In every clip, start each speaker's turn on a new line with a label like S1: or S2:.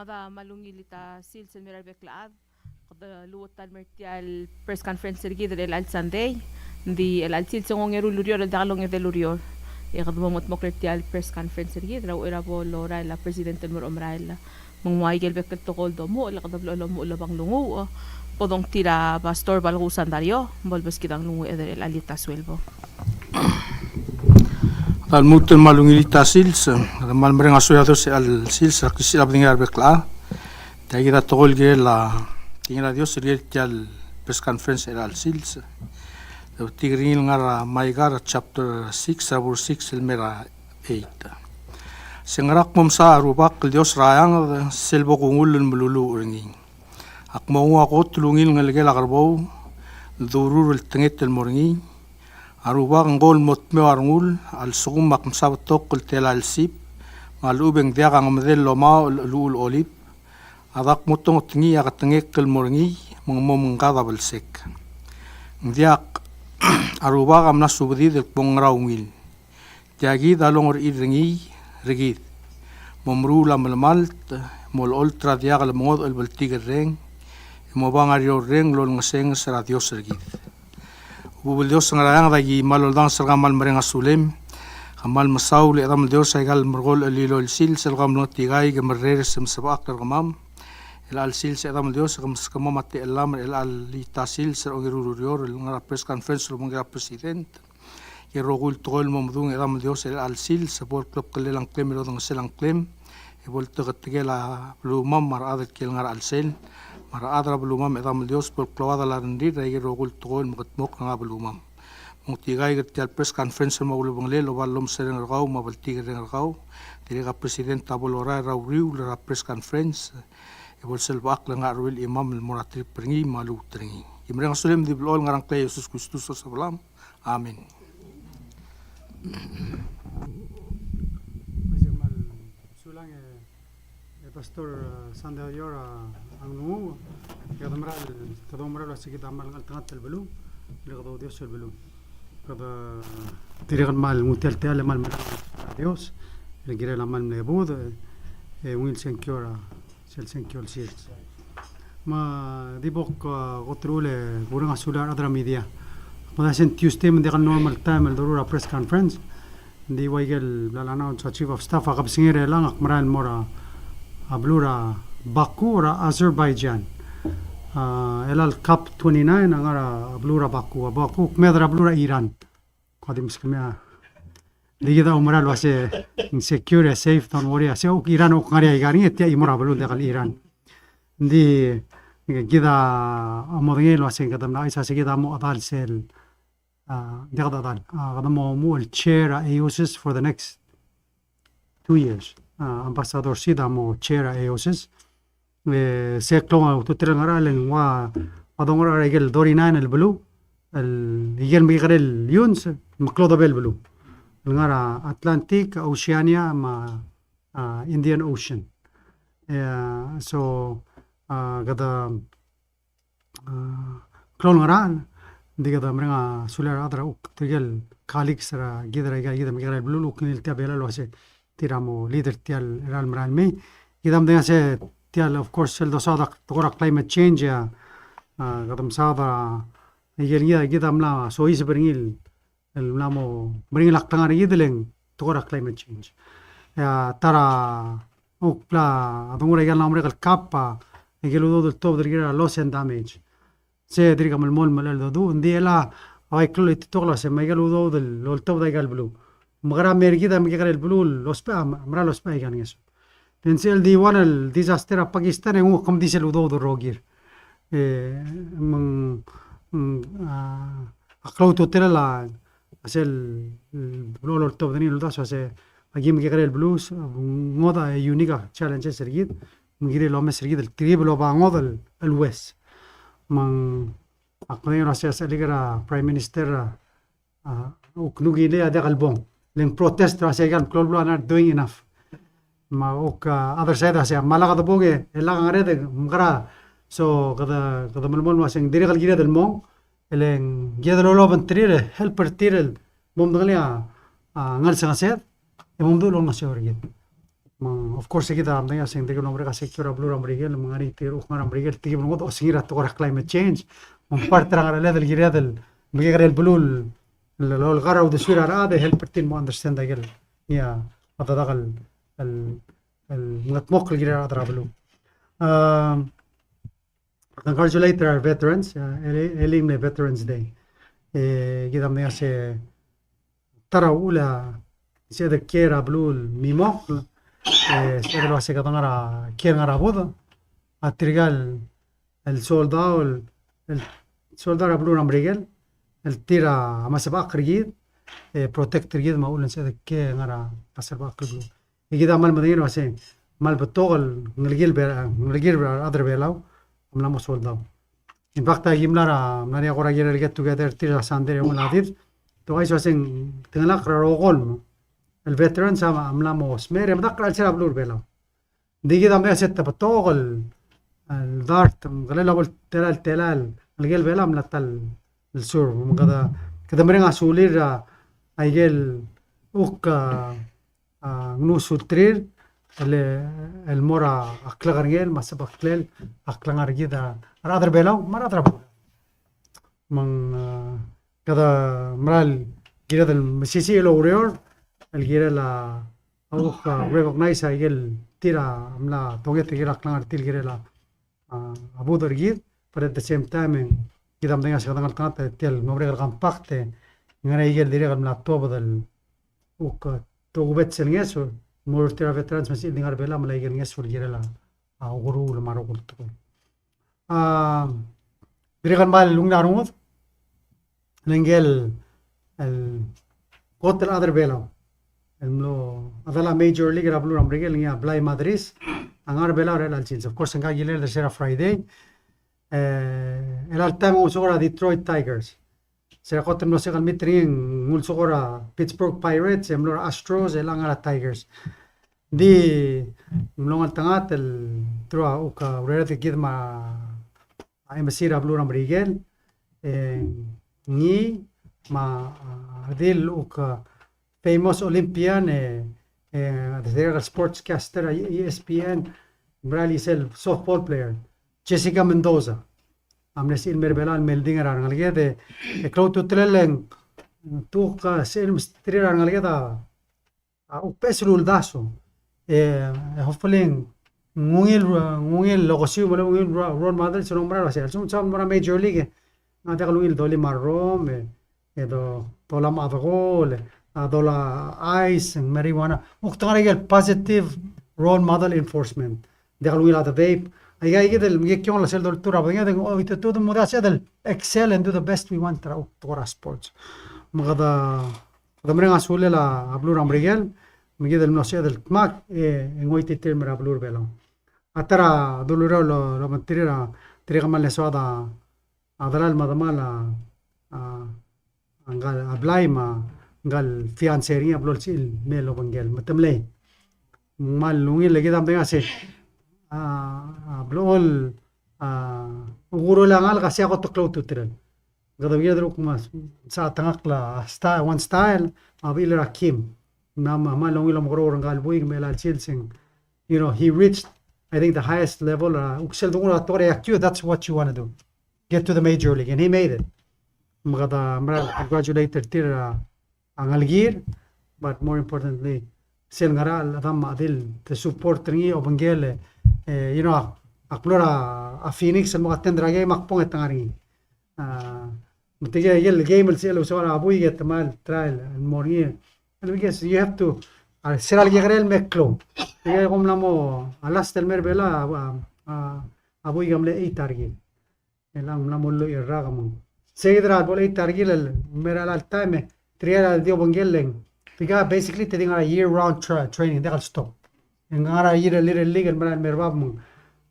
S1: ngada malungilita silsen mirar beklaad kada luotan mertial press conference sergi del al Sunday di el al silsen ngero lurio el dalong de lurio e kada momot mokretial press conference sergi dra era bo lora la presidente mo omraila mong waigel bekel tokol do mo la kada blo mo labang lungu podong tira pastor balgusan dario volbes kidang lungu el alita suelbo
S2: al muten malungilita sils mal merenga soyados al sils kisi abdingar bekla tagira togol ge la tingra dios riel al press conference al sils tigrin ngara maigar chapter 6 abur 6 el mera 8 sengarak momsa rubak dios rayang selbo kungul mululu ringi akmo ako tulungil ngalge lagarbo durur el tenget el morngi aruba ngol motme warngul al sugum makmsab tok tel al sip malubeng dia kang medel loma lul olip adak motong tingi ya katengek kel morngi mongmom ngada belsek diak aruba kamna subdi del pongraungil jagi dalong iringi rigid momru la malmalt mol ultra dia kal mod el beltigereng mobang ario reng lol ngaseng sera dios rigid bubul dios ngarayang dagi malol dang sergamal merenga sulem kamal masaul edam dios aigal mergol elilo sil sergam lo tigai gemerer sem sabak tergamam el al sil edam dios gam skama mate elam el al litasil ser ogirurior el ngara press conference lo ngira president ye rogul tol momdung edam dios el al sil sabor klub kelelang klem lo dang selang klem e volto gatgela blumam mar adet kel ngara al sel mara adra belumam edam dios por clavada la rendir ay rogul tol mok nga belumam mutigai getial press conference mo ulubang le lo balom sereng ragaw mabalti reng ragaw direga president tabolora rawriu la press conference e bol sel bak la ngarwil imam el moratri pringi malu tringi imreng sulem di blol ngarang kay Jesus Kristus sabalam amen
S3: Pastor Sandal Yora Angmu kadamral asik tamal ngat البلو لغدو ديوس البلو كذا تريغ المال موتيل تال مال ديوس الجيرل مال نيبود وين سنكيورا سنكيول سيلز ما دي بوك غترول بورنا سولار ادرا ميديا مثلا تيوزداي من ديك النورمال تايم الضروره بريس كونفرنس دي وايجل لا اناونس تشيف اوف ستاف غاب سينير لا مرال مورا ablura Baku ra Azerbaijan elal cup 29 angara ablura Baku kmedra ablura Iran qadim skmea digida umral wase insecure safe don't worry ase ok Iran ok ngari igari etia imora ablun degal Iran di gida amodgel wase kadam na isa sigida mo adal sel digada adal kadam mo el chair AOSIS for the next 2 years ambassador sida mo chair AOSIS se klonga tutira ngaralen wa adongora regel dorinan el blue el yel migrel yuns maklodo bel blue ngara Atlantic Oceania ma Indian Ocean so gada klon ngaran digada mrenga sular adra uk tigel khalik sara gidra gida migrel blue uknil tabela lo ase tiramo leader tial Real Maralme idam de ase tial of course el dosada tokora climate change ya gadam sada yelia gidam la so is bringil el namo bringil aktangar yidleng tokora climate change ya tara ukla adungura gal namre gal kappa egelo do top der loss and damage se dirigam el mol mal do ndiela ay klolit tokla se megalo do del top da gal blue مغرا ميرجيدا مغرا البلول لوسبا مرا لوسبا يعني eso تنسل دي وان الديزاستر باكستان هو كم ديسل ودو الروغير من اقلوتو تلا اسل البلول التوب دني لداس اسه اجي مغرا البلوس مودا يونيكا تشالنج سرجيد مغرا لو مسرجيد التريب لو بانود الويس من اقني راسياس ليغرا برايم مينستر وكنوغي لي هذا البون لين protest راسيغان كلولو انا doing enough ما اوكا other side اسيا مالا قد بوغي الا غاريد مغرا سو قد ملمول واسين ديري قال جيرد المون لين جيدلو لو بنترير هيلبر تيرل مومدغليا نغل سغاسيد مومدو لو نسيورجي Of course kita am dengan sing tikun mereka secure blue rambrigel mengari tiru rambrigel tigi mengot osingira to climate change part terang ada del gira del bagi blue lol gara ud sura ada help tin mo understand agel ya ada dagal ngatmok gira ada blue congratulate our veterans elim veterans day kita am dengan se tara ula se de kera blue mimo se lo hace que tangara quién hará boda a trigal el soldado el soldado blue rambrigel el tira ما سباق رجيد protect رجيد ما أقول نسيت كي نرى أسباق كله يجي ده مال مدينة واسين مال بتوغل نرجيل أدر بيلاو ملا مو soldado in fact يجي ملا نرى أقول رجيل get together tira ساندر يوم العديد تو عايز واسين تنلاق رأوغول el veteran sama amlamos mere مدقر على سلاب لور بيلاو دي كده مبيع ستة بتوغل الدارت غلي لو تلال الجيل بيلا ملتال السور ومقدا كده مرينا سولير ايجل اوك نوسو ترير المورا اكلغرجيل ما سبق كليل اكلغرجيدا رادر بيلاو ما رادر من كده مرال جيرد المسيسي لوريور الجيرة لا أوك recognize ايجل تيرا ملا توجت جيرا اكلغر تيل جيرا لا ابو درجيد but at the same time kita mendengar sekarang kata tel ngobrol dengan pakte ngara igel dire mla tobo del uk to ubet selngeso mortera veterans masih dengar bela mla igel ngeso dire la guru la maro kultu dire kan mal lungna rumot lengel el hotel other bela el adala major league rablu ramregel ngia blai madrid angar bela real alchins of course nga gilel the shera friday el altamo usora Detroit Tigers se rakotem no segal mitring mul sokora Pittsburgh Pirates emlor Astros elangara Tigers di mlongal tangat el troa uka urete kidma embassy blue rambrigel ni ma dil uka famous Olympian the sportscaster ESPN brali sel softball player Jessica Mendoza amnesil merbelal meldingar arngalgede cloud tutlelen tuka sel mstrir arngalgeda upesrul daso hopefully ngungil logosiu mala ngungil role model sonombra sel som mara major league ngata kalungil doli marrom edo tola madgol adola ice marijuana uktangare positive role model enforcement de kalungil ata vape I get el mgekion la sel doltura banya de ovito todo moda del excel and do the best we want to sports magada damrenga sule la blur ambrigel mge del no del mak en oite termer blur belo atara dolura lo matira triga mal soda adala al madamala angal ablaima ngal fianceria blur sil melo bangel matamle mal lungi legi damrenga se blol uguro langal kasi ako to cloud tutrial gada biya dro kuma sa tangakla style one style abila rakim nama malong ilam gro rangal buig melal chilsing you know he reached I think the highest level uksel dungura tore actu that's what you want to do get to the major league and he made it magada mara congratulated tira angalgir but more importantly sel ngaral adam adil the support ringi obangele you know aklora a Phoenix el mga tendra gay makpong etangari mutiga yel game el selo sora abuy get mal trial el morning and we guess you have to seral yegrel meklo tiga kom namo alas tel merbela abuy gamle 8 target elang namo lo irragamo seguidra bol 8 target el meral al time trial al dio bongelen tiga basically te dinga year round training they stop ngara year little league el meral merbab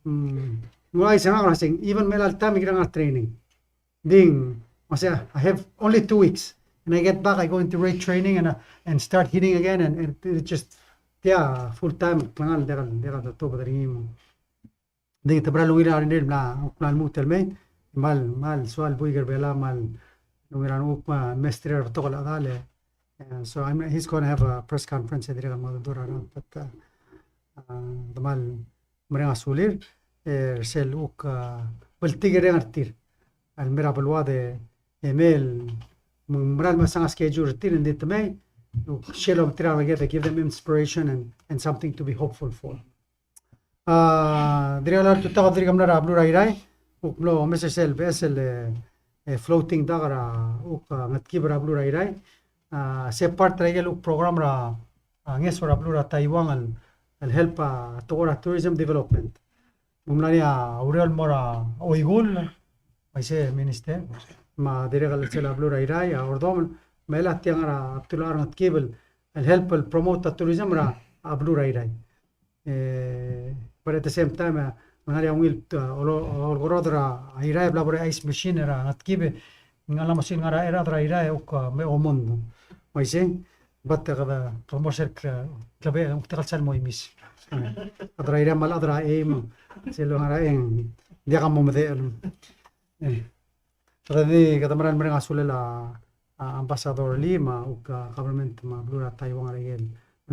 S3: Mulai sama orang sing even melal time kita training. Ding, maksudnya I have only 2 weeks and I get back I go into weight training and start hitting again and it just yeah full time pengal dekat tu badari mo. Ding tabra luira rin bla plan mutel me mal soal buiger bela mal luira ukma mestre to kala dale. So he's going to have a press conference at the Madura but damal mrenga sulir sel uk baltigere artir al mera balwade email mral masanga schedule artir in ditmay shelo tira together give them inspiration and something to be hopeful for dirialar tutaqadri gamna rablu rairai uklo mesesel besel floating dagara uk ngatkib rablu rairai se part regel uk program ra nges rablu ra taiwan al help toward tourism development mumlania aurel mora oigul aise minister ma dirigal sel rablu rairai ordom mela tiangara tular ngatkibel al help promote tourism ra ablu rairai but at the same time manari angil olgorodra airai blabore ice machine ra natkibe ngala machine ngara era dra airai ok me omon maise batta gada promotion klabe muktal sal moimis adra airai mal adra aim selo ngara en dia mo mede tadi kata maran mereka sulela ambassador lima ok government ma blura taiwan regel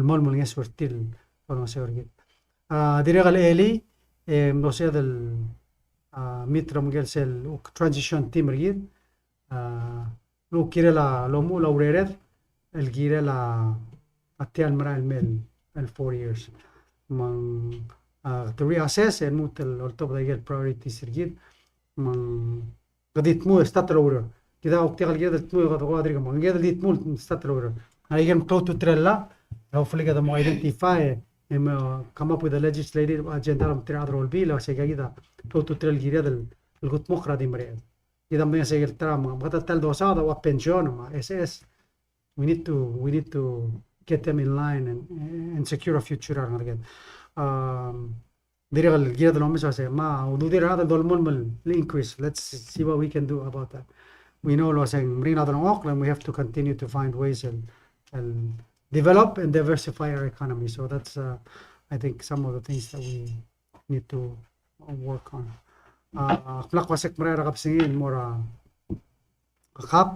S3: mol mol ngeswertil kono seorgit dirigal eli مصيد ميترم جلسل transition team رجيد لو كيرا لا لومو لو ريرد الجيرا لا أتيان مرا الميل 4 years من to reassess الموت الطب ده جل priorities رجيد من قديت مو استطلع كذا وقت قال جد تمو قد قادر كمان جد ديت مو استطلع هاي جم تو ترلا لو فلي كذا مو identify come up with a legislative agenda ترى رول بي لو شيء كذا تو ترى الجيرة القط مقرا دي مريض إذا ما يصير ترى ما بقدر تل دوسادة وبنشون ما SS we need to get them in line and secure a future أنا كده دير الجيرة ده لهم مش ما ودير هذا دول مل increase let's see what we can do about that we know لو saying مرينا ده نوقف we have to continue to find ways and develop and diversify our economy. So that's, I think, some of the things that we need to work on. Flak wasik marera kapsingin mora kap.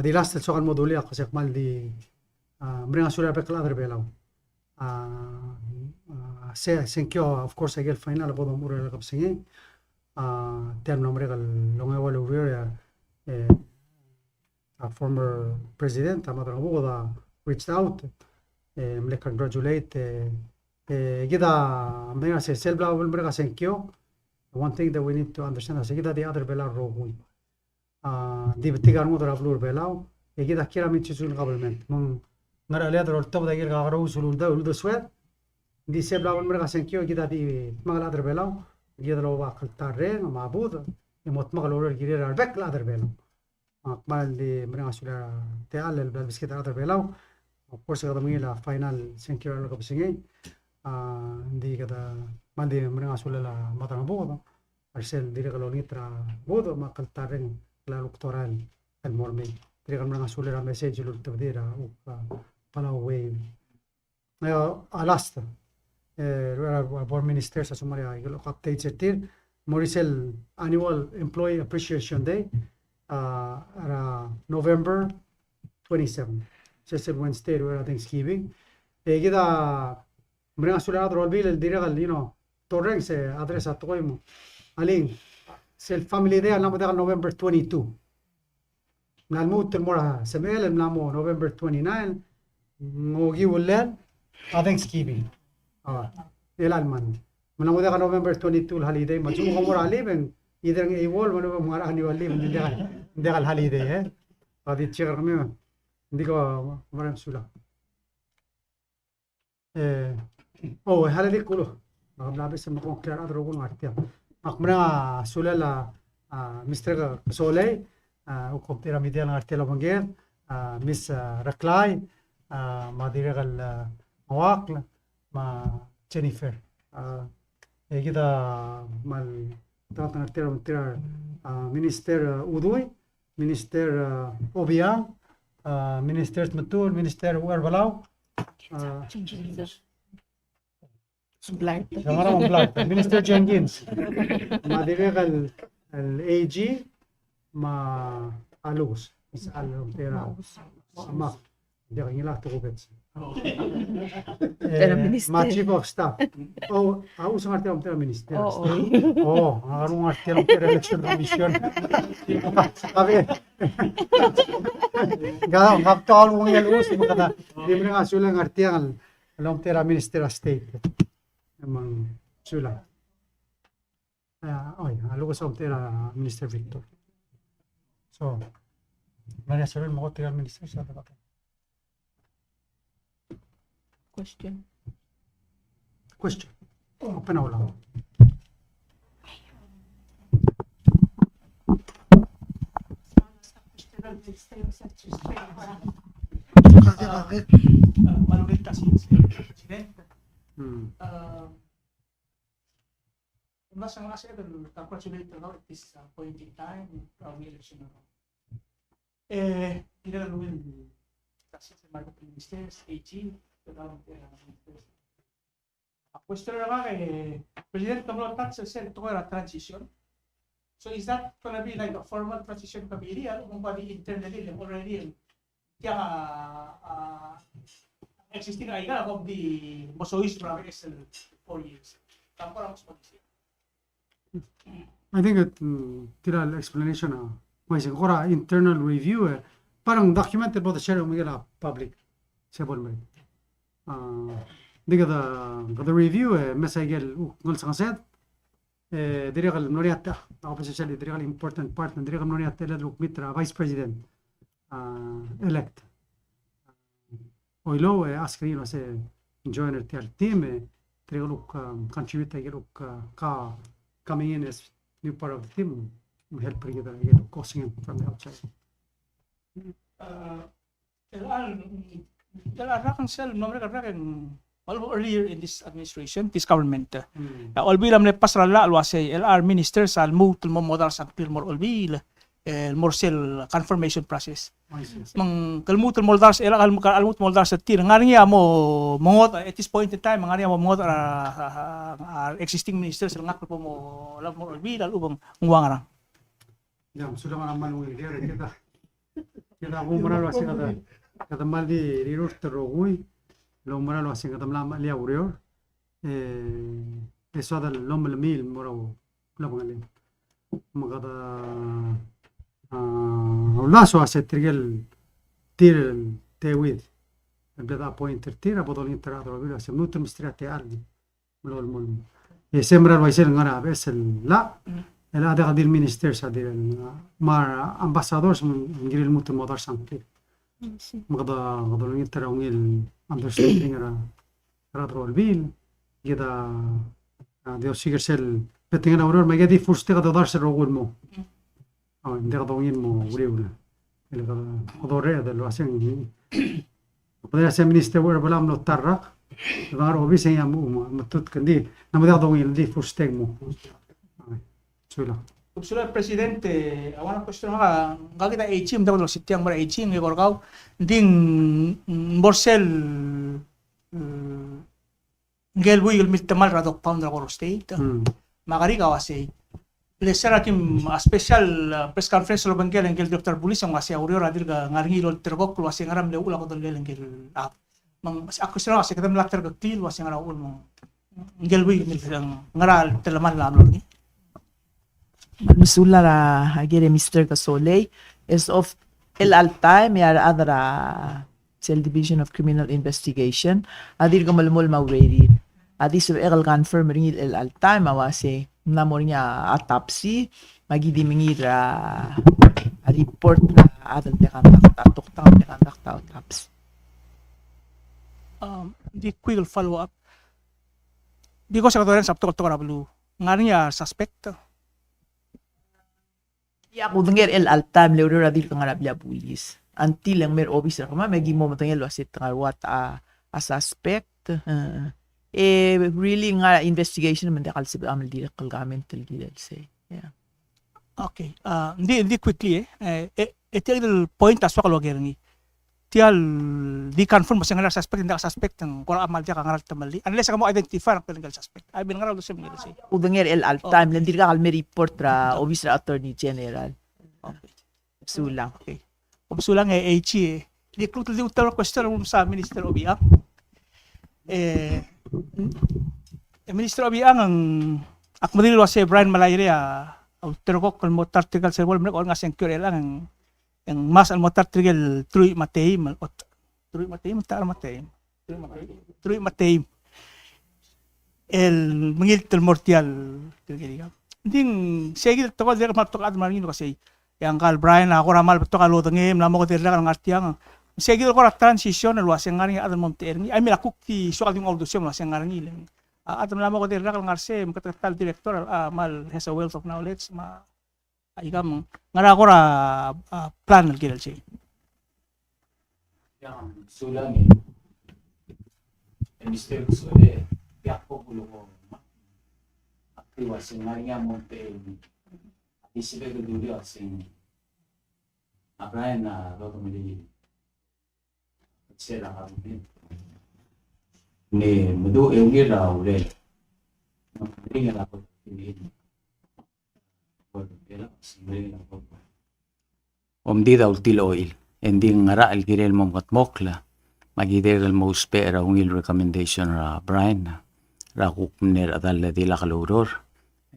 S3: Di last so kan moduli ako sek mal di mrenga sura pekla der belaw. Thank you, of course, I get final about the mura kapsingin. Term nomre kal longa wala uriya former president amadra boda reached out me congratulate كده عملنا سلسلة بلا بالمرة سنكيو one thing that we need to understand is كده the other بلا روحي دي بتيجي مودر أبلور بلاو كده كيرا من تشون قبل من نرى ليه درول تبغى يجي الغارو سلول ده ولده سواد دي سبلا بالمرة سنكيو كده دي مغل أدر بلاو كده لو واقع تارين معبود يموت مغل أول جرير البك لا أدر بلاو قبل دي مرة سولا تعال البس كده أدر بلاو of course kada mengila final senkira lo kapsingi di kada mandi menga sulela mata bodo arsel dire kalau nitra bodo makal tareng la electoral el mormi dire kalau menga sulela message lo tbdira pala wave alasta board minister sa sumaria ilo update setir morisel annual employee appreciation day November 27 just Wednesday or Thanksgiving. كده مرينا سولاد رولبيل الديرغال torrent se adresa toimo alin sel family day namo de November 22 nalmut mora semel namo November 29 ngogi wulen Thanksgiving el alman namo de November 22 holiday machu ngomor aliben idang evol mano mara annual leave de holiday adi chigar kami digo مريم سولا او هلا دي كله لا بس ما كون كلار ادرو كون ارتيا مريم سولا لا مستر سولي او كوبتيرا ميديان ارتيا لو بانجير مس ركلاي ما ديرغال مواقل ما جينيفر كده مال تاعنا ارتيا مينستر اودوي مينستر اوبيان Minister Matul, Minister Werbalau. Minister Jenkins. Ma direga AG ma alus. Is alum tera. Ma. Dia ngila tu kubet.
S1: Tera minister.
S3: Ma chief of staff. Oh, usang arte ang tera minister.
S1: Oo.
S3: Oh, ang arte ang tera election commission. Sabi. Gano, kaptol mo yung lus, makata. Di mo nga sulang arte ang alam tera minister of state. Emang sulang. Oy, alugos ang tera minister Victor. So, Maria Soren mo ko tera minister sa dapat.
S1: Question.
S3: Question. Open na lang.
S4: Malungit kasi si Presidente. Nasa mga siya, congratulate at this point in time, probably election na. Hindi na naluwin kasi sa mga ministers, AG, a question na nga President Kamalo Tats said ito nga transition. So is that gonna be like a formal transition committee or kung ba internally already kaya existing idea of the Mosois province 4 years. Tapos ang sponsor.
S3: I think that tira explanation na may siguro internal review parang documented po the share ng mga public sebol mo. Diga the review mesagel ngol sa kaset dire kal noriata ako pa siya dire kal important part dire kal noriata la mitra vice president elect oilo askri no se joiner tel team dire kal contribute ka coming in as new part of the team help together get causing from the outside.
S4: Rakan sel nomor rakan earlier in this administration, this government. Olbi lam lepas rala alwase LR ministers al mutul mo modal sa pilmor olbi el morsel confirmation process. Mang kalmutul modal sa almut modal sa tir ngari mo mongot at this point in time ngari mo mongot existing ministers ngak po mo lam mo olbi dal ubang ngwangarang.
S3: Jam sudah naman dia kita umural wasi kata maldi rirur terogui lo umural wasi kata lama lia urior eso ada lom mil morau la pangalin magada laso ase tirgel tir tewid beda pointer tira bodol interador bila se nutum strate ardi lol mol semral waisel ngara besel la el ada qadir ministers adir mar ambassadors ngiril mutum modar sankti magada gadol intera ungil understanding era rol bil gida Dios sigersel petingan auror magadi fuste gada darse rogul mo hindi ka tawagin mo, uli-uli. Kodore, dahil wasang podría ser minister wala balam no tarrak. Ngar obi sa mo matut kandi. Namada ka tawagin di fusteg mo. Sula.
S4: Sula presidente, awan question nga kita HM daw si tiang mara HM ni korkaw ding borsel gelbu yul mitamal radok pound ra state. Makari ka wasi Lesera kim special press conference lo bangkel engel Dr. Pulis ang wasi aurio radir ga ngaringi lo tergok lo wasi ngaram le ula ko dol engel mang aku sira wasi katam lakter ga til wasi ngara ul mo engel wi mil sang ngaral telaman lam lo ni
S5: Misula ra agere Mr. Kasoley is of el alta may adra Cell Division of Criminal Investigation adir ga malmol mawredi adis of egal confirm ringil el alta mawasi namor niya autopsy magidi mingira report na adal te kandak tuktaw te kandak autopsy
S4: di quick follow up di ko sa katoren sa to rablu ngari ya suspect
S5: ya ko denger el altam le ora dil kang arabia pulis until ang mer officer kama magi mo matangel wasit what a suspect really nga investigation man dekal sib amal di kalgamen tel gidel say yeah
S4: okay hindi quickly etel point aswa kalogerngi tial di confirm mo nga suspect hindi ka suspect ng kung amal dia ka ngaral tamali unless ka mo identify ang legal suspect ay bin ngaral usem nila say
S5: udanger el al time lendir ka kalme report ra officer attorney general
S4: okay
S5: sulang
S4: okay obsulang HE Di ko tuloy utang question sa Minister Obiang. Eh, Minister Obiang ang akmadil wa si Brian Malayre pero ko kung mo tartigal sa wall mo nga sengkure lang ang mas al mo tartigal Troy Mateim Troy Mateim el mangil tel mortial tigiliga ding segil to ko der matokad marino kasi yang kal Brian ako ramal to kalo tengem lamo ko dirla ng artiang segil ko ra transition al waseng ngari adal monterni ay mila kukti so kading audition waseng ngari lang atam lamo ko dirla ng arsem katatal director mal has a wealth of knowledge ma igam ngara ko ra plan al gilal si
S6: yang sulangi Mr. Sole tiyak ko bulo ko aktiwa singaringa monte isibe ko duli asin abrayan na loto mili sila kami ni mudu eungir ra ule mending la ko ini om di daw til oil ending ngara al girel mong katmokla magider al most pera ungil recommendation ra Brian ra kukmner adal di la kaluror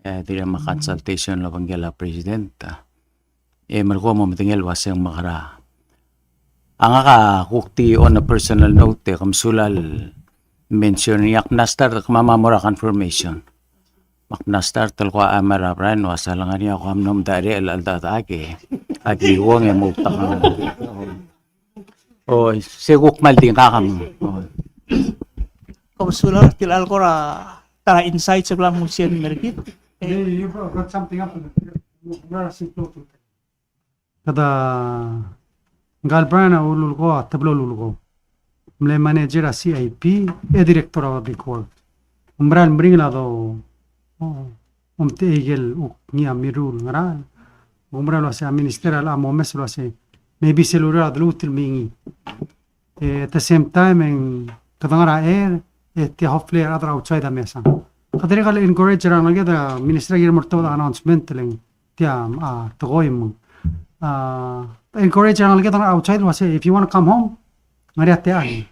S6: di ma consultation la banggela presidenta merko mo matingel waseng makara anga ka kukti on a personal note kamsulal mention yak nastar kamamamora confirmation maknastar talko amara Brian wasalangan niya ko amnom dari al aldatake agi wong mo takang oh seguk malding kakam
S4: Kamsular tilal ko ra tara insight sa lang musyen merkit.
S3: You got something up in the kada galbrana ulul ko tablo ulul ko mle manager a CIP e director of big work umbral bring la do te igel ni amirul ngara umbral lo se ministerial amo mes lo se maybe cellular adlutil mingi at the same time en kadangara te hopefully other outside the mesa kadri gal encourage ra nalge da ministerial morto da announcement leng tia togoim encourage ra nalge da outside was if you want to come home ngari ate ani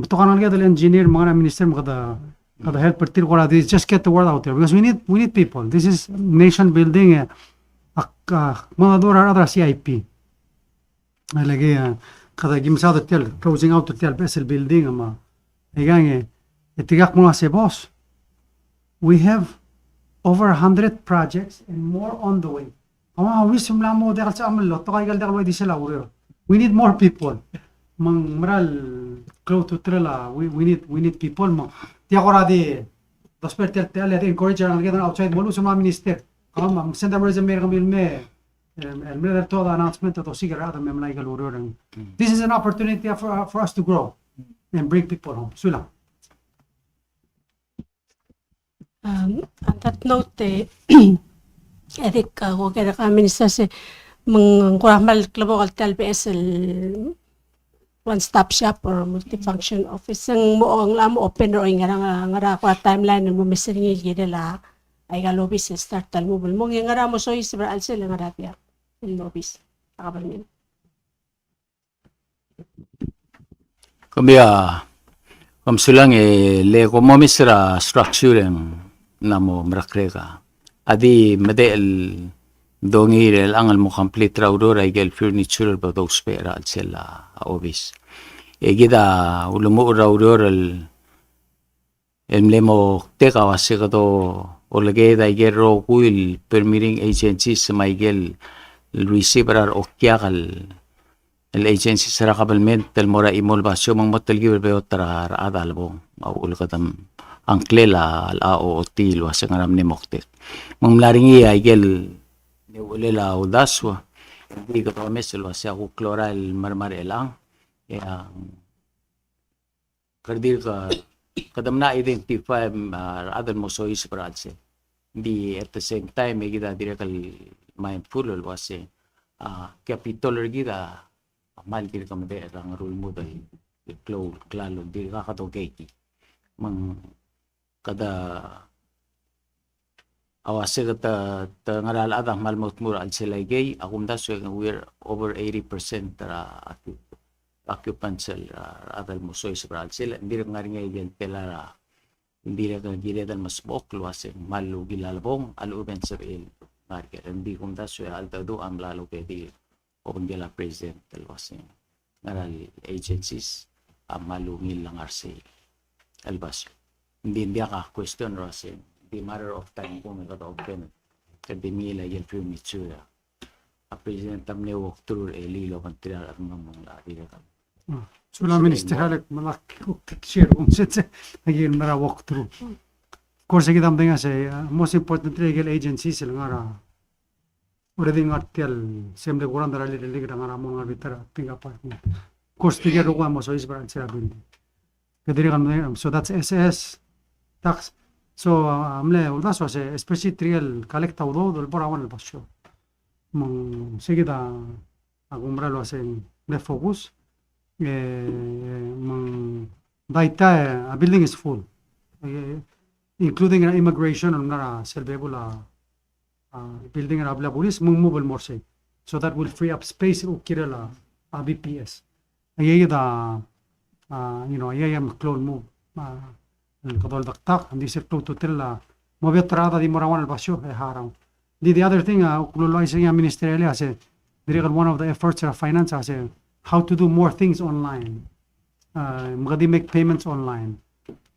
S3: to kan nalge da engineer mga minister mga da help partir ko this just get the word out there because we need people this is nation building mga dura other CIP lagi kada gimsa da tel closing out the tel best building ama igange itigak mo si boss we have over 100 projects and more on the way wisum la mo dahil sa amal lo to kay gal dahil di sila we need more people mang maral close to trela we need people mo ti ako radi dos per tel encourage ang gidan outside mo sa mga minister mang senda mo resume kami el miller to the announcement to sigara me malay galuro this is an opportunity for us to grow and bring people home sula.
S7: On that note, I think ko kaya minister si mengkuramal klabo kaltal PS one-stop shop or multifunction office ang moong lamo open ro ngara ko timeline mo mesering gidela ay galobi sa start tal mo mo ngara mo so isbra alsel ngara pia in lobis akabalmin
S6: Kumbiya, kamsulang le ko mo misra structure namo mrakreka. Adi madel dongir ang mo complete raudor ay gel furniture ba dos pera at sila office. Gida ulumo raudor el mlemo teka wasi ka to olagay da gero kuil permitting agencies sa may gel receiver o kyakal el-agency sa rakabalment tel mora imolbasyo mang motel giber be otra adal bo maul katam angklela al til wa sa ngaram ni moktek mang laringi ay gel ni ulela udaswa hindi ko to mesel wa sa ku chloral marmar elang ya kardir ka kadam na identify adal mo so is pradse di at the same time gida direkal mindful was capital gida mal dir kami de ang rule mo dahil klalo dir ka katogeti mang kada awase kata ngaral adang malmot mura al sila gay akum da so we're over 80% occupants adal mo soy sa Brazil sila hindi rin nga rin ngayon pela hindi rin nga giledan mas bok luwasin malu gilalabong aluben sa il market hindi kung da suya alta do am lalo pwede o gila president luwasin ngaral agencies malu lang arsi albas hindi ka question luwasin the matter of time kung open kasi mila yung furniture a president tamne walk through lilo material at mga lari ka
S3: Sulla minister halek malak share set again mara walk through. Of course kita amdenga say most important legal agencies sila ngara already ngartial semble goran darali legal ngara mo ngar bitara pinga pa. Of course tiga roga mo so is brand sila bin. Kadiri kan so that's SS tax so amle ulda so se especially trial collect audo dol borawan el basho. Mong seguida agumra lo hacen de focus daita a building is full including an immigration and nara selbebula building and abla police move more say so that will free up space ukirala BPS ayay da ayay am clone move el kadol daktak andi se to tella movetrada di morawan el basyo e harang the other thing uklulo ay sa ministerial ase one of the efforts of finance ase how to do more things online. Magadi make payments online.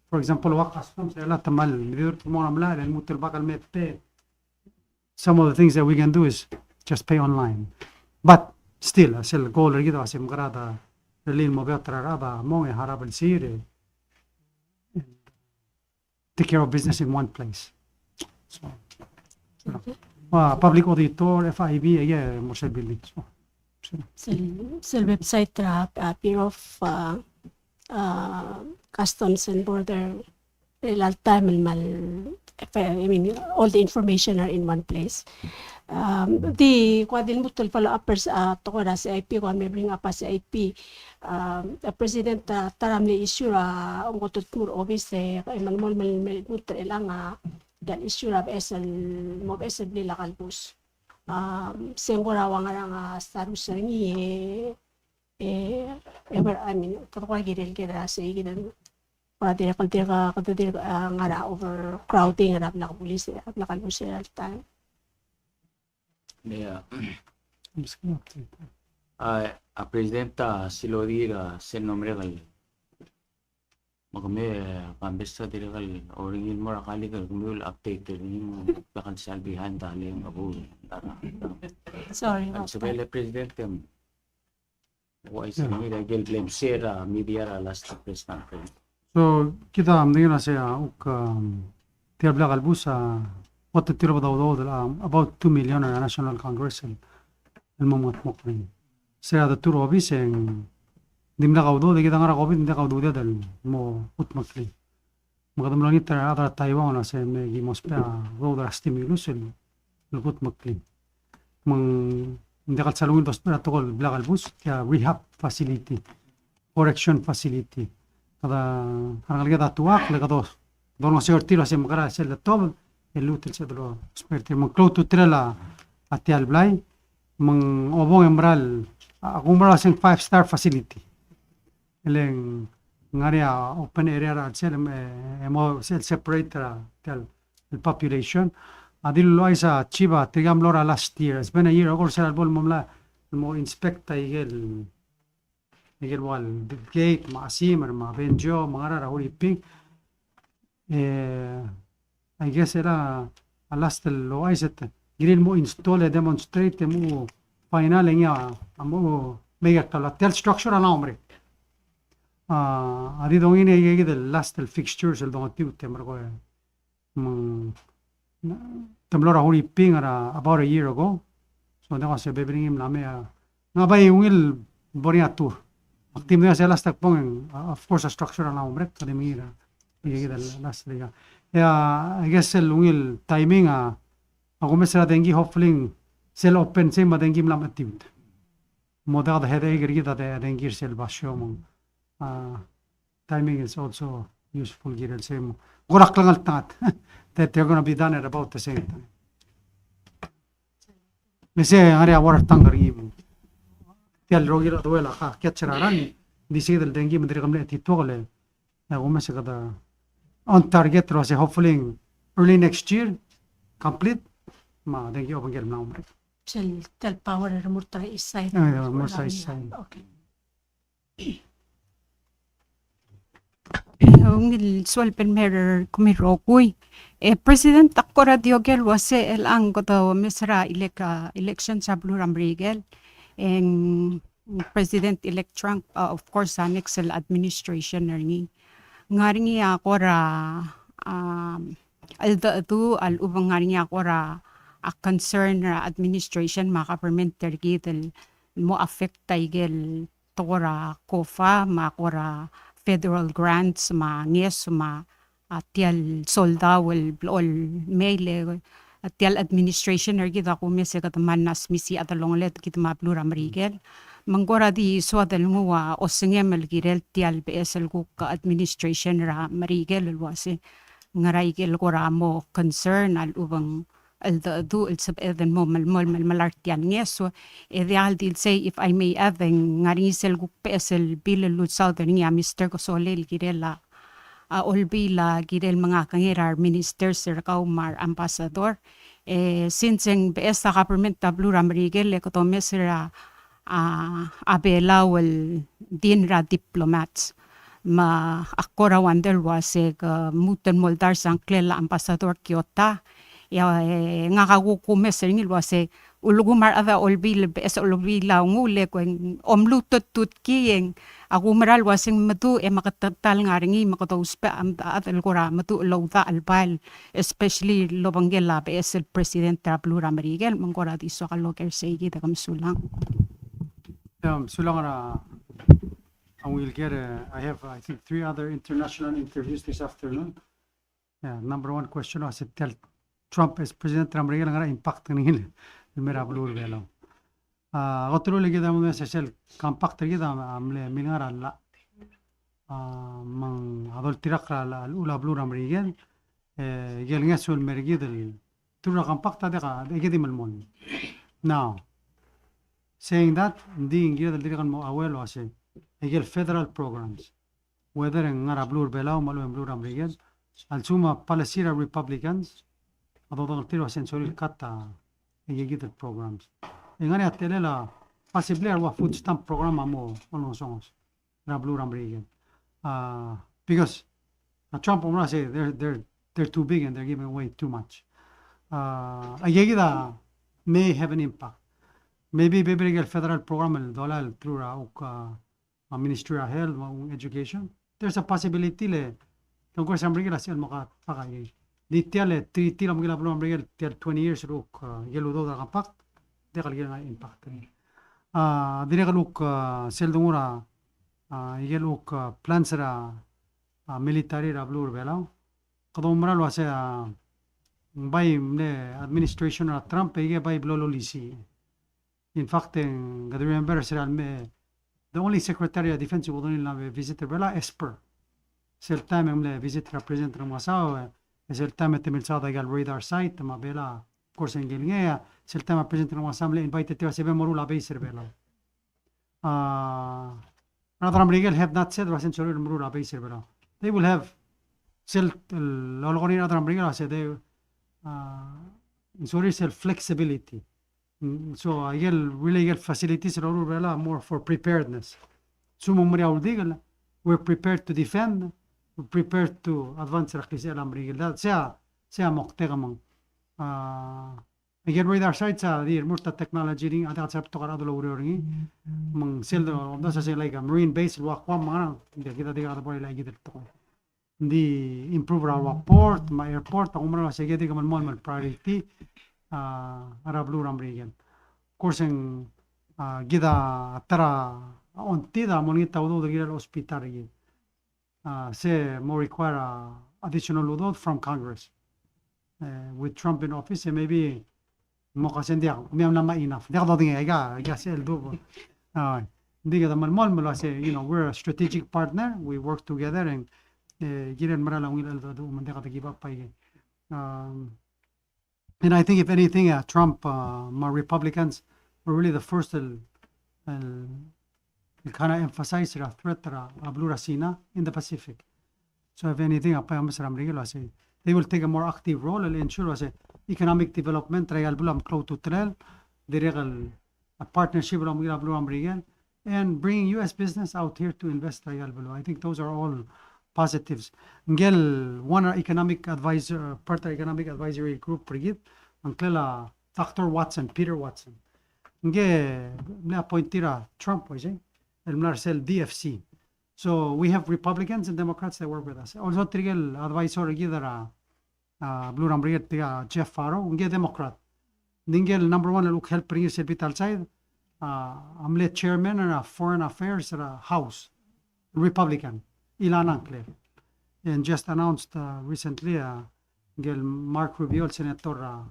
S3: For example, wak customs ela tamal lidur mo namla el mutil bakal me pay. Some of the things that we can do is just pay online. But still, as el goal regida as mgrada relin mo betrarada mo e harabel sire. Take care of business in one place. So, public auditor, FIB, yeah, more building. So,
S7: sa website Bureau of Customs and Border real time I mean all the information are in one place. Di kwadil mutol follow uppers to ko sa IP ko may bring up sa IP the president taram ni issue ang gotot mur office kay malmol mutter ilang dan issue ra esel mo esel nila kalbus sengora wanga status ni ever I mean kapag gidel kida sa gidan para dire ngara overcrowding ra na pulis na kalbus at time.
S6: Yeah. A presidenta silodira sen nombre gal magme pambesta diragal origin mo rakali gal kumul update ni mo bakal salbihan dali ang abu
S7: Sorry.
S6: ang sabele presidente wa isa ni dagel blame sera media last press conference.
S3: So kita amdina sa tiabla kalbusa what the tiro daw about 2 million na National Congress el momot mo kani. Sa the tour office en dimna kaudo de kita ngara covid de kaudo de dal mo utmakli. Magdam lang ita ada Taiwan na sa me gimos pa road stimulus el utmakli. Mang hindi kal salungin dos para tokol blagal bus kaya rehab facility correction facility kada harang da tuak le kados dono se ortiro se magara se le tob el lutel se dro sperti mang close to trela atial blay mang obong embral akumbra sing 5-star facility eleng ngaria open area ra sel mo sel separator tel el population adil loisa chiba tigam lora last year it's been a year ago sel bol momla mo inspecta igel wal gate ma simer ma benjo mangara ra uri ping I guess era last lo aiset girin mo install e demonstrate mo final nga amo mega tel structure na omre adi dongine ge the last fixtures el dong tiu temar ko temlora uri ping era about a year ago so da se bebring im lame nga bay ungil boria tu active sa last pong of course a structure na omre kademira ge the last liga I guess el ungil timing ako mesra dengi hopefully sel open se madengi lam active moda da hede gerida de dengi sel basyo mong timing is also useful girel se mo gorak lang altat that they're going to be done at about the same time mese are awar tangari mo tel rogila duela ka ketchararan di sige del dengi mandiri kamle titwale na umase kada on target ro se hopefully early next year complete ma dengi open gel na umre
S7: Tel power murtra isay.
S3: more size
S7: Okay. Ungil sual penmer kumirokuy. President takora diogel wase el angko to misra election sa Bluram Rigel. En President-elect Trump, of course, sa next administration ni. Ngaringi ako ra al ubang ngaringi ako ra a concern ra administration maka-permit tergitel mo affect taigel tora kofa makora federal grants ma nges ma atial solda wal blol mail atial administration kita ko mese kat manas misi atalonglet kita ma plura marigel manggora di swadal ngwa osengem girel tial BSL ko ka administration ra marigel wase ngaray gel ko ra mo concern al ubang do el sab eden mo malartian yeso ideal dil say if I may add ngarisel gu pesel bilel southern ya Mr. Kosolel girela olbila girel mga kangirar minister sir kaumar ambassador since ang BS sa government tablura marigel ko to mesra abela wal dinra diplomats ma akora wonder wase mutan moldar sang klela ambassador Kyoto ya nga kagukumes ringil wase ulugumar ada olbil bes olbila ngule ko omlutot tutkiyeng ako maral wasing matu makatatal nga ringi makatauspa am atal kora matu lawda albal especially lobanggela bes el president Plura Marigel mangkora di so kaloker say kita kam sulang
S3: Sulangara, and we'll get I have, I think, 3 other international interviews this afternoon. Yeah, number 1 question was tell Trump as President Trump regel ngara impact nil mera blur velo. Gotro legi da mo sel compact legi da amle milngara la. Man adol tirakra la ula blur regel gel ngasul mergi del tura compact da gedi malmon. Now, saying that, hindi ngira del dirikan mo awelo ase egel federal programs whether ngara blur belao malo blur regel al suma palesira Republicans adodong tiro sensoril kata egegit programs engane atelela possibly wa food stamp program mo ono songs na blue regel because Trump umra say they're too big and they're giving away too much egegida may have an impact. Maybe bibigel federal program el dollar through a Ministry of Health or Education. There's a possibility le kung ko sa brigel asil makapakay. Di tiale tila mo gila blum brigel tial 20 years look yellow do da kapak de kal gila impact ni. Dire ka look sel dungura yellow plans ra military ra blur belaw. Kadumra lo sa by administration ra Trump ige by blolo lisi. In fact, I remember the only Secretary of Defense who would visit Bella Esper. Sel time I'm visit President Ramasao, sel time at the Milsada gal radar site, ma Bella, of course, in Gilgea, sel time President Ramasam invited to a seven morula base Bella. Another Amrigel have not said Rasen Soril Murula base Bella. They will have sel Lolgorin other Amrigel said they sorry sel flexibility. So I get really get facilities more for preparedness. We're prepared to defend, we're prepared to advance that sea moktega mang. I get radar sites the murta technology ring at accept to karado ring mang sel does say like a marine base walk one man kita the other boy like it the improve our port my airport umra sa gedi kaman mon priority Arablu Ramrigan. Of course, gida tara ontida monita udo de gira hospital se more require additional udod from Congress. With Trump in office, maybe mokasendia miam na enough. Dia do dinga ga sel do. Diga da mal mal say, you know, we're a strategic partner. We work together and giren marala ngil do mandeka ta give up pai. And I think if anything, Trump, my Republicans were really the first it kind of emphasize the threat of Blue Racina in the Pacific. So if anything, they will take a more active role and ensure economic development, regal bulam close to trail, the regal a partnership bulam and bringing U.S. business out here to invest regal bulam. I think those are all positives. Ngel one economic advisor, part of economic advisory group brigid, angkela Dr. Watson, Peter Watson. Nge appointira Trump was el Marcel DFC. So we have Republicans and Democrats that work with us. Also, trigel advisor gidara Blue Rambriget Jeff Farrow, nge Democrat. Ningel number one look help bring us bit outside. Amle chairman and foreign affairs House, Republican, Ilan Ankle. And just announced recently Ngel Mark Rubio, Senator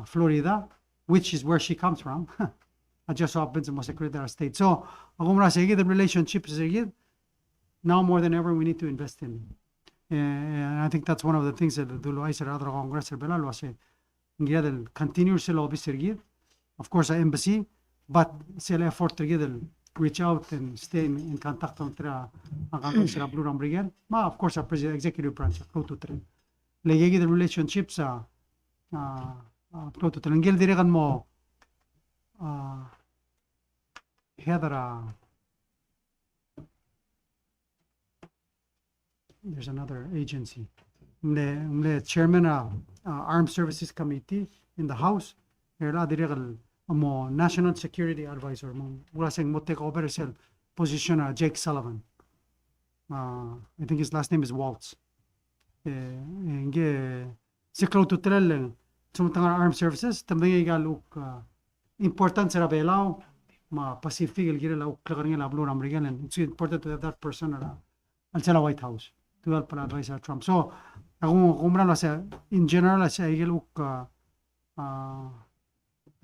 S3: Florida, which is where she comes from. I just opened some Secretary of State. So, the relationship is now more than ever we need to invest in. And I think that's one of the things that the Luisa other Congress was continuous lobby of course our embassy, but sell effort to reach out and stay in contact with the Blue Ram Brigade. Of course our president executive branch close to train. The relationships close to train. Ngel diregan mo there's another agency. The chairman of Armed Services Committee in the House, National Security Advisor, mo take over the position Jake Sullivan. I think his last name is Waltz. Siklo to tell Armed Services, también galuk important sa Rabelao, ma Pacific el gira la uklaring la Blue Ram, and it's important to have that person at the White House to help advise Trump. So, in general,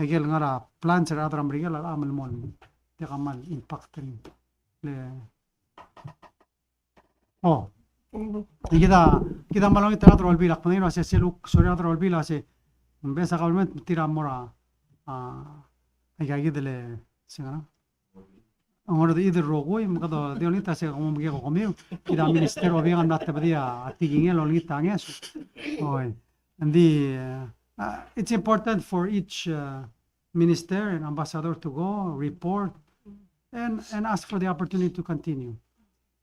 S3: igel ngara plan sa Radram Brigel amal mon de kamal impact rin le kita malong itra rol bilak panino ase seluk sorya rol bila ase besa government tira mora agagidele singana angor de ider rogoy mkado de onita se como mge ko comiu kita ministero bien andate badia atigin el onita nges oy and it's important for each minister and ambassador to go report and ask for the opportunity to continue.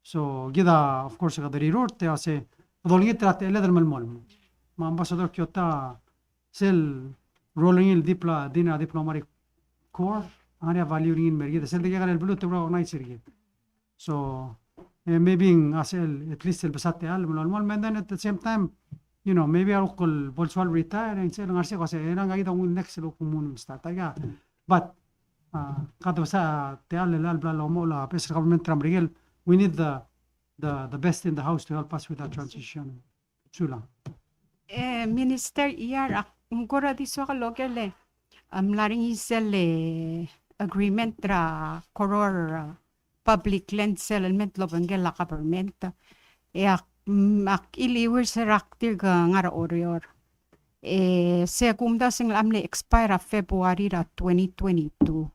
S3: So gida of course the route te ase dolgita te leder malmol ma ambassador kyota sel rolling il diplomatic corps area valuing in mergida sel de llegar el blue te organize it. So maybe at least el besate al malmol and then at the same time maybe I'll call Bolswal retire and say, next start. But, we need the best in the house to help us with that transition. Chula.
S8: Minister, ngora diso ka logele. Laring isel agreement tra koror public land settlement lobangela government. Mak iliwer sa raktir ga ngara orior. Segunda sing amle expire February 2022.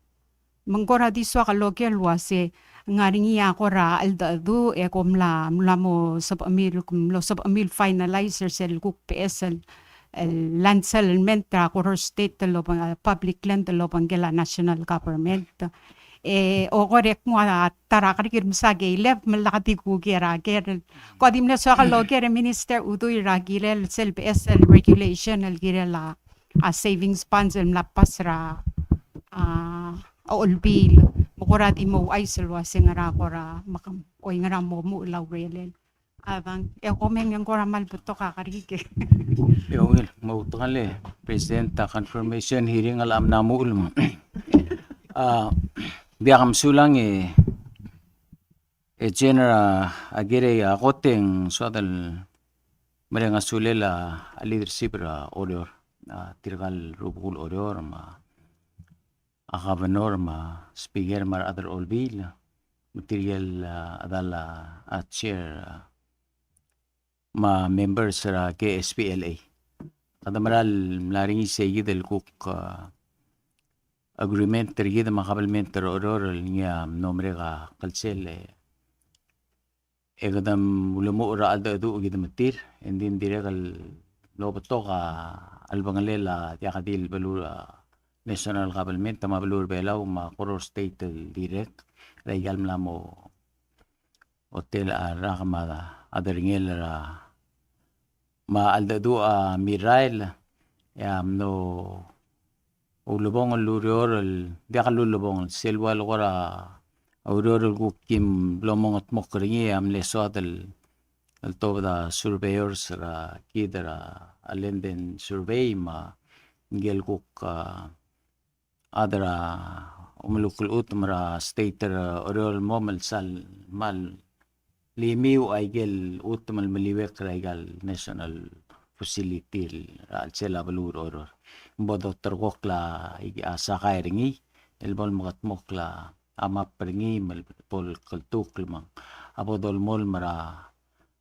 S8: Manggora diso ka logel wase ngaringi ako ra aldadu komla mo sab amil finalizer sel kuk PSL land settlement tra koror state public land lobangela national government. O korek mo tara karikir misage lev malakati gugera ger kodim na sa kaloger minister udoy ragilel self SL regulation al girela a savings funds el lapasra all bill mokorati mo ay selwa singara kora makam oy ngara mo laurelen abang komeng yang kora malbuto ka karike
S6: Yongil mo tangale president confirmation hearing alam na mo ulmo biakam sulang general agire akoteng suadal mereng asulela leadership ra order tirgal rubul order ma governor ma speaker mar other all bill material adala chair ma members ra KSPLA kadamaral mlaring isegi del cook agreement tergida makabalment oror niya nomre ka kalsel egadam ulamo ura alda adu gida matir endin direkal lobato ka albangalela tiakadil balura national government tama balur belaw ma koror state direct regal mlamo hotel ara kama adaringel ma alda du mirail no ulubong lurior dia kalulubong selwal kora auror kim blomong at mokringi leso al toda surveyors ra kidra alenden survey ma ngel kuk adra umlukul utmra state orol momal sal mal limiu aigel utmal maliwek raigal national facility al sela balur oror bodo tergokla igi asakay ringi elbol magat mokla amap ringi malpol kaltuk limang abodol mol mara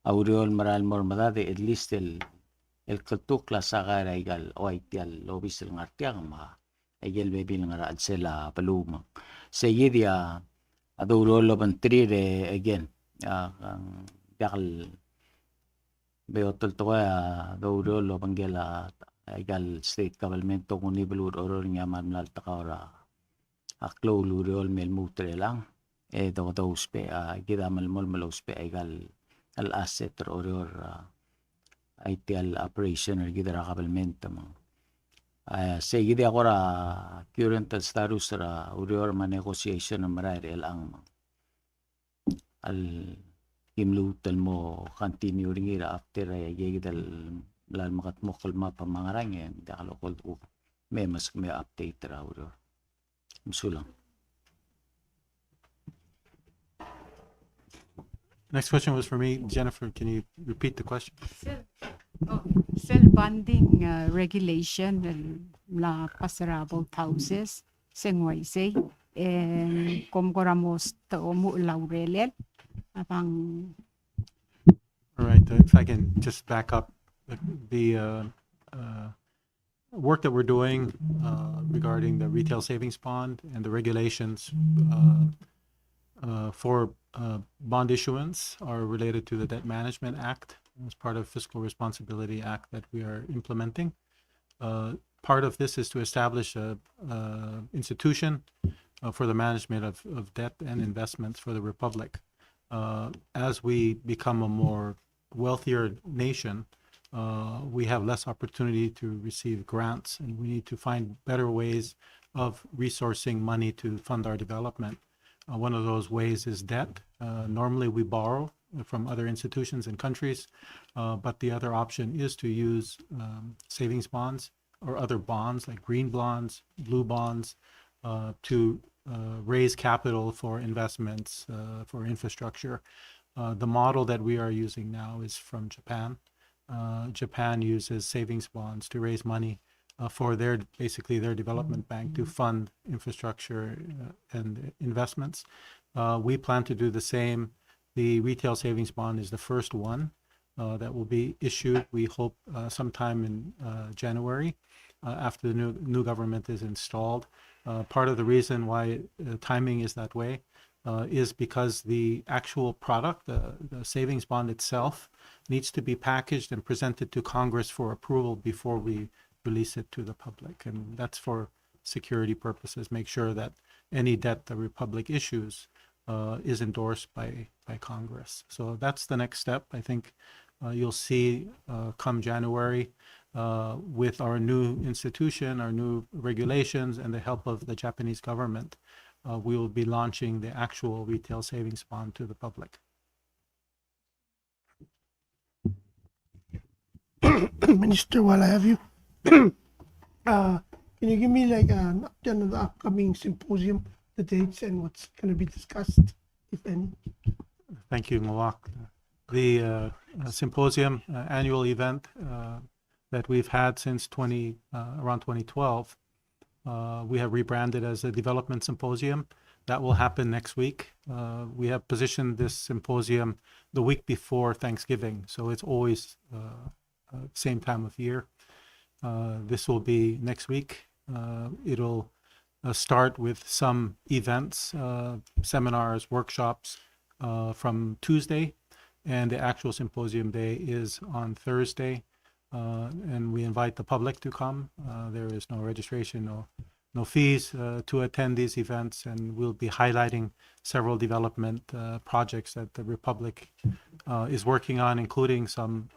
S6: aureol maral mor madade at least el kaltuk la sakay raigal oitial lobis el ngartiang ma aigel bebil ngara al sela balumang seyidia adurolo bantri again ang yakal beotol to adurolo banggela aigal state government to kung nibelud oror nga mamlal takawra aklo luriol mel mutre lang do uspe gida malmol malospe aigal al asset oror ITL operation gida government mo say gidi ako current status ra urior ma negotiation maray ang al kimlutal mo continue ringira after gidal lal makat mo kalma pamangarang da kalokol ko may mas may update ra urior musulang.
S3: Next question was for me. Jennifer, can you repeat the question?
S8: Cell bonding regulation la pasarable houses sengwaisay and komkoramos to mu laurelel apang.
S3: All right. If I can just back up the work that we're doing regarding the retail savings bond and the regulations for bond issuance are related to the Debt Management Act as part of Fiscal Responsibility Act that we are implementing. Part of this is to establish a institution for the management of debt and investments for the Republic. As we become a more wealthier nation, we have less opportunity to receive grants, and we need to find better ways of resourcing money to fund our development. One of those ways is debt. Normally we borrow from other institutions and countries, but the other option is to use savings bonds or other bonds like green bonds, blue bonds, to raise capital for investments, for infrastructure. The model that we are using now is from Japan. Japan uses savings bonds to raise money for basically their development bank to fund infrastructure and investments. We plan to do the same. The retail savings bond is the first one that will be issued, we hope, sometime in January after the new government is installed. Part of the reason why timing is that way is because the actual product, the savings bond itself, needs to be packaged and presented to Congress for approval before we release it to the public. And that's for security purposes, make sure that any debt the Republic issues is endorsed by Congress. So that's the next step. I think you'll see come January with our new institution, our new regulations, and the help of the Japanese government, we will be launching the actual retail savings bond to the public.
S9: Minister, while I have you, can you give me like an update on the upcoming symposium, the dates and what's going to be discussed, if any?
S3: Thank you, Mawak. The symposium annual event that we've had since around 2012, we have rebranded as a development symposium. That will happen next week. We have positioned this symposium the week before Thanksgiving, so it's always same time of year. This will be next week. It'll
S10: start with some events, seminars, workshops from Tuesday, and the actual symposium day is on Thursday. And we invite the public to come. There is no registration, no fees to attend these events, and we'll be highlighting several development projects that the Republic is working on, including some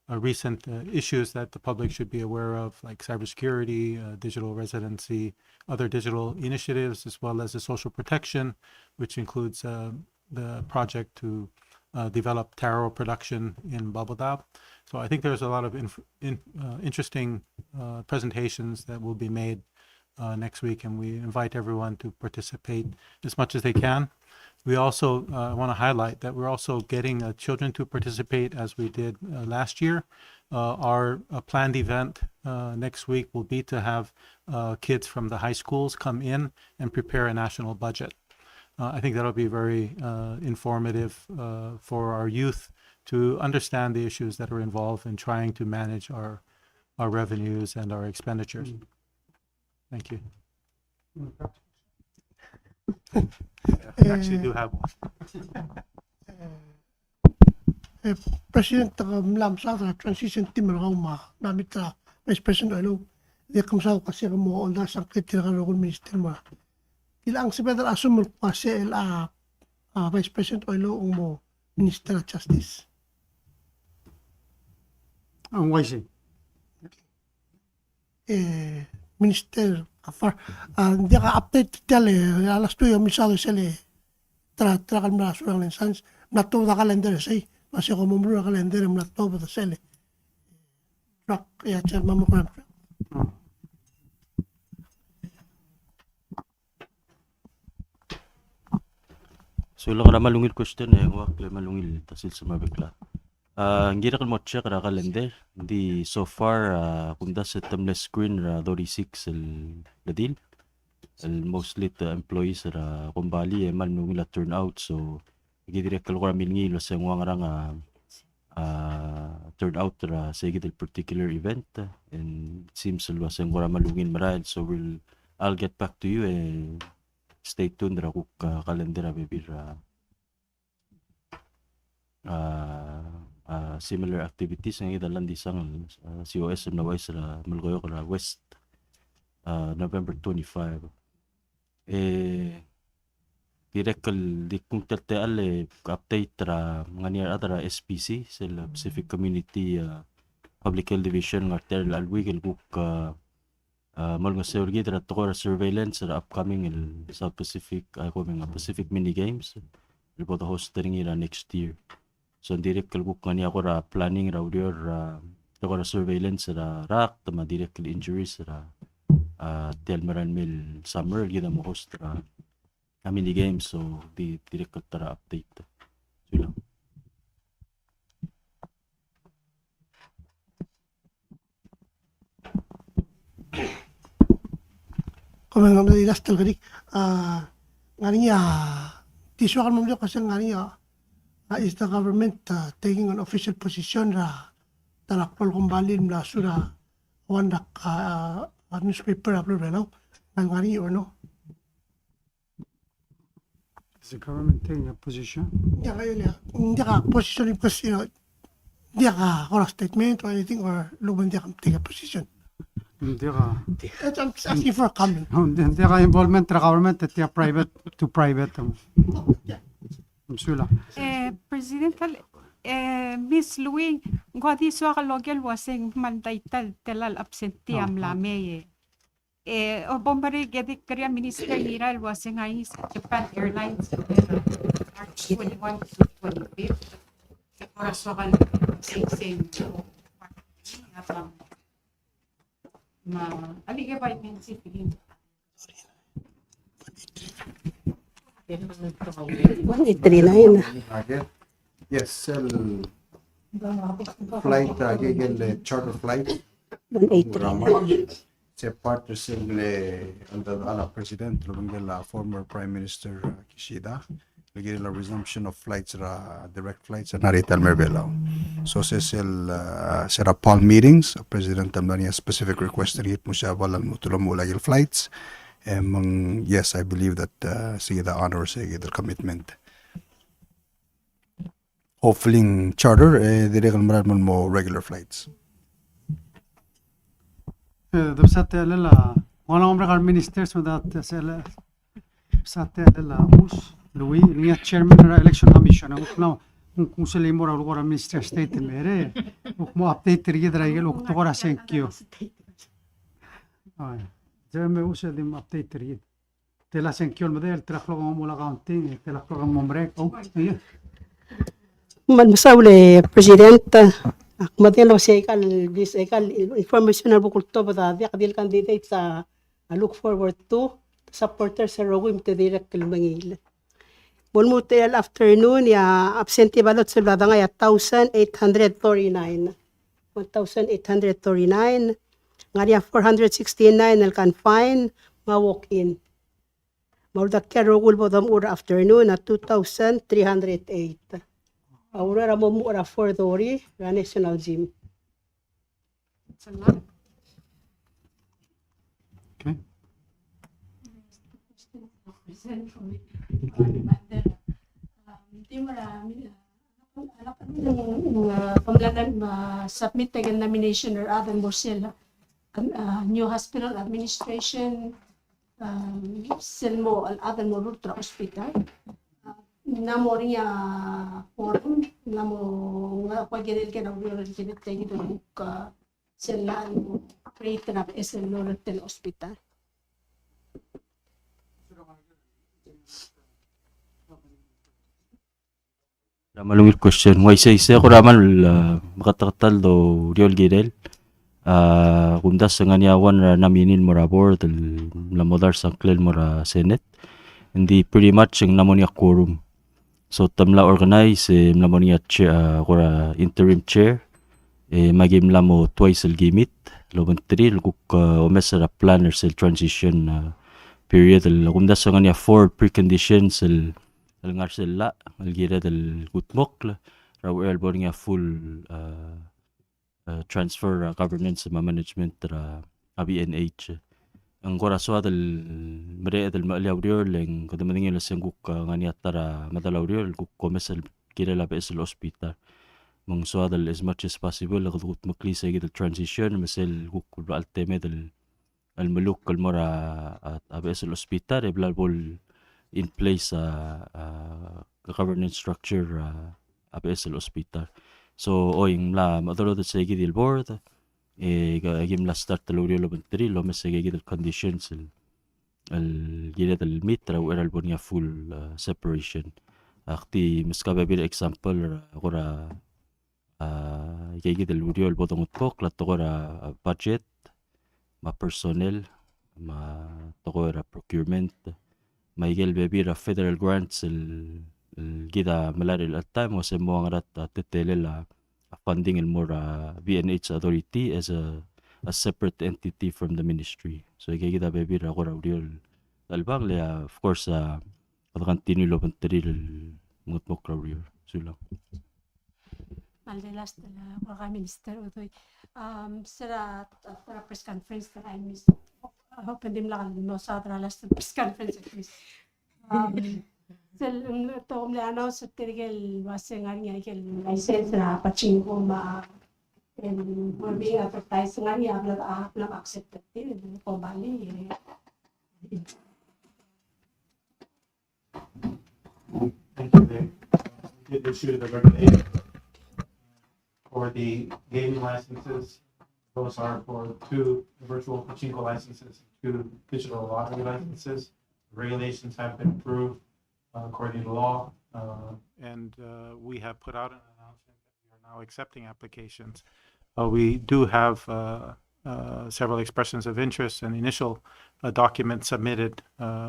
S10: recent issues that the public should be aware of, like cybersecurity, digital residency, other digital initiatives, as well as the social protection, which includes the project to develop taro production in Babodab. So I think there's a lot of interesting presentations that will be made next week, and we invite everyone to participate as much as they can. We also want to highlight that we're also getting children to participate as we did last year. Our planned event next week will be to have kids from the high schools come in and prepare a national budget. I think that'll be very informative for our youth to understand the issues that are involved in trying to manage our revenues and our expenditures. Thank you. We actually do have one.
S9: President Mlam sa transition team ma namitra Vice President Alo dia kamsa kasi mo onda sang kritikal ng minister mo ilang si Pedro assume kasi Vice President Alo mo Minister of Justice
S3: Ang wise.
S9: Minister afar dia ka update tele alas 2 yung misado sila tra kalma surang license nato da calendar say masih ko mumru da calendar mo nato ba sila truck ya chairman mo ko
S11: So lang ra malungil question wak le malungil tasil sa mabekla. Ngira kan mo check ra calendar. Di so far kunda sa timeless screen ra 36 el ladil. El mostly the employees ra kumbali malungil la turnout so gidirek kal ko ra milngil sa ngwang ra nga turnout ra sa gidil particular event and it seems lo sa ngwara malungin marad so I'll get back to you and stay tuned ra kuk calendar bibir similar activities ng idalan di sang COS na wise ra malgoyo ra West November 25 direct di kung tete update ra mga niya atara SPC sila Pacific Community Public Health Division ng arterial alwigil kuk mal nga survey ra to surveillance sa upcoming South Pacific mga Pacific mini games report host ring ira next year so direct kalbuk kanya ko ra planning ra audio ra to surveillance ra rak tama direct injuries ra Telmaran Mill summer gida mo host ra mini games so di direct tara update so lang.
S9: Como ngam di last kali ngani ya tisuakan mo kasi ngani ya is the government taking an official position ra talakpol kumbali mla sura wanda newspaper upload no ngani or no
S3: Is the government taking a position?
S9: Hindi ka position because hindi ka or statement or anything or luman hindi ka take a position.
S3: Hindi ka.
S9: I'm asking for a comment.
S3: Hindi ka involvement tra government at private to private. Msula.
S8: President Miss Louis, ngwadi so ka logel waseng mandaital telal absentiam la meye. O bombari gedik Korea Minister Hiral waseng ay Japan Airlines March 21 to 25. Ora so ka same alige vitamin C feeling.
S12: Yes, flight charter flight. C'est parte alla president la former prime minister Kishida. La resumption of flights direct flights and Narita Merbelao. So sera palm meetings. President Tamdania specific request rin mo siya walang mutulong mo lagi flights. Yes, I believe that sige the honor sige the commitment. Hopefully charter dire kan marat mo regular flights.
S3: De satte alla one of our ministers with that sel satte alla us Louis ni chairman of election commission now kung sila mo ra ko minister state mere mo update ri dra igel ko ra thank you ay jeme usa dim update ri te la thank you model tra ko mo la counting te la ko mo break oh
S7: Man masaule president akmadelo sekal this ekal information na bukul to bata dia kadil candidate sa I look forward to supporters sa rogim te direct kalmangil. Bonmutel afternoon ya absentee ballot sa nga ya 1,839. 1,839 nga ya 469 al confine ma walk in. Maudak kya rogul bodam ura afternoon at 2,308. Aurora mo mura for Dori, ra National Gym.
S3: okay
S7: Hindi marami panglanan submit again nomination or other more sila new hospital administration silmo al other more ultra hospital namo rin forum namo nga pagiril ka na wala rin tayo dito sila create na SL Loretel Hospital.
S11: Malungit question. Why say ko raman makatatal do Riol Girel. Kundas sa nganyawan naminin mo ra board la modar sa klel mo ra Senate. Hindi pretty much ang namonia quorum. So tamla organize namonia kora interim chair. Magim lamo twice al gimit. Loban 3 luguk omesa planner sa transition period. Kundas sa nganya 4 preconditions al ngarsela al gira del gutmok raw elbor nga full transfer governance ma management ra ABNH ang koraswa del mare del maliawrior leng kadaming la senguk ngania tara madalawrior guk komesal gira la bes hospital mong so del as much as possible gutmok li sa gid transition mesel guk alteme del al maluk al mora at abes hospital e blabol in place governance structure APSL hospital. So oing la madalo de segi del board gim la start lo rio lo bentri lo me segi del conditions el gira del mitra o era el bonia full separation. Akti miskabe bir example gora gigi del rio el bodong pok la togora budget ma personnel ma togora procurement Miguel Bebira federal grants el gida malari al time was mo ang rat tetele la funding el mora BNH authority as a separate entity from the ministry. So gida Bebira ko raw diol dalbang le of course continue lo pantril ngut mo raw diol sulang.
S7: Maldelas de la Prime Minister utoy sira press conference that I missed. I hope hindi lang no sa last press conference at least. Sel to umlano sa tirigel wase nga niya kel license na pachingo ma and for being advertised nga niya na accepted din ko bali.
S10: Thank you, Dave. We did issue the recommendation for the gaming licenses. Those are for 2 virtual pachinko licenses, 2 digital lottery licenses. Regulations have been approved according to law, and we have put out an announcement that we are now accepting applications. We do have several expressions of interest and initial documents submitted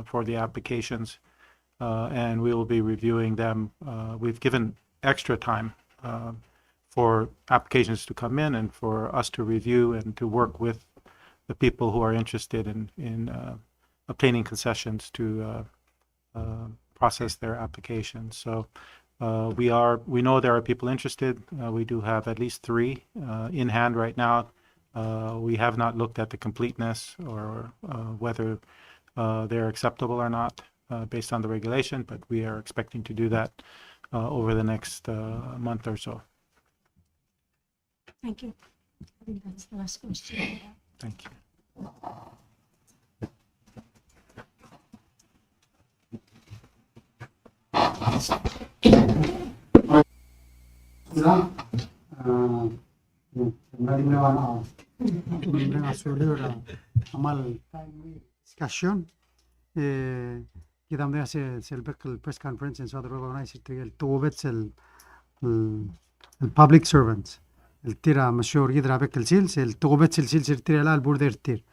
S10: for the applications, and we will be reviewing them. We've given extra time for applications to come in and for us to review and to work with the people who are interested in obtaining concessions to process their applications. So we know there are people interested. We do have at least 3 in hand right now. We have not looked at the completeness or whether they're acceptable or not based on the regulation, but we are expecting to do that over the next month or so.
S7: Thank you. I think that's the last question.
S10: Thank you.
S3: عمل discussion كده عم سيلبك البريس كونفرنس ان سواد organize التوبت البابليك سيرفنتس التيرا مشهور يدرا بك السيلز التوبت السيلز التيرا لا البوردر التير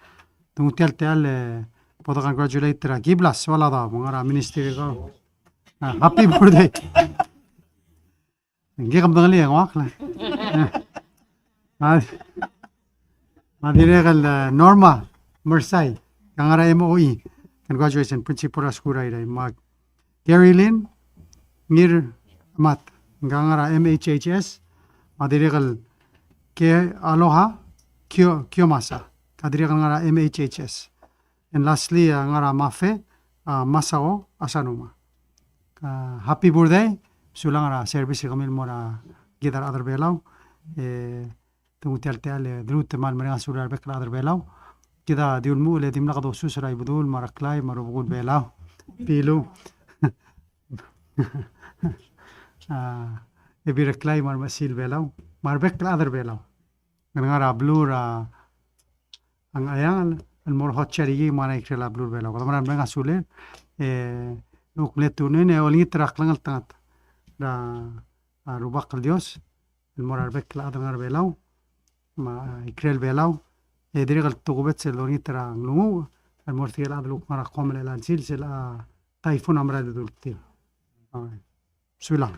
S3: تمتل تال بودا congratulate ترا كيبلاس ولا دا مغرا مينستري غو هابي بوردر نجي قبل غليه واقله Madirega Norma Mersai, Kangara MOE, congratulations, Principal Askurai, Mag Gary Lynn, Mir Mat, Gangara MHHS, Madirega Ke Aloha, Kyomasa, Kadirega MHHS, and lastly, Ngara Mafe, Masao Asanuma. Happy birthday, Sulangara service Kamil Mora Gidar Other Belau. تموتال تال دروت مال مريان سورار بكلا أدر بيلاو كذا ديول مو اللي ديم لقدو سوسراي بدول مركلاي مربقول بيلاو بيلو يبيركلاي مر مسيل بيلاو مر بكلا أدر بيلاو نعرا بلور أن أيان المرهات شريجي ما نيكرلا بلور بيلاو كذا مران مريان سولير نوك ملتونين أولين تراك لنغل تنات را روباق الديوس المرار بكلا أدر بيلاو ما يكرل بيلاو يدري قال تقوبت سلوني ترى نمو المرتيل هذا لو مرة قوم الانسيل سلا تايفون أمراض دولتي بسم الله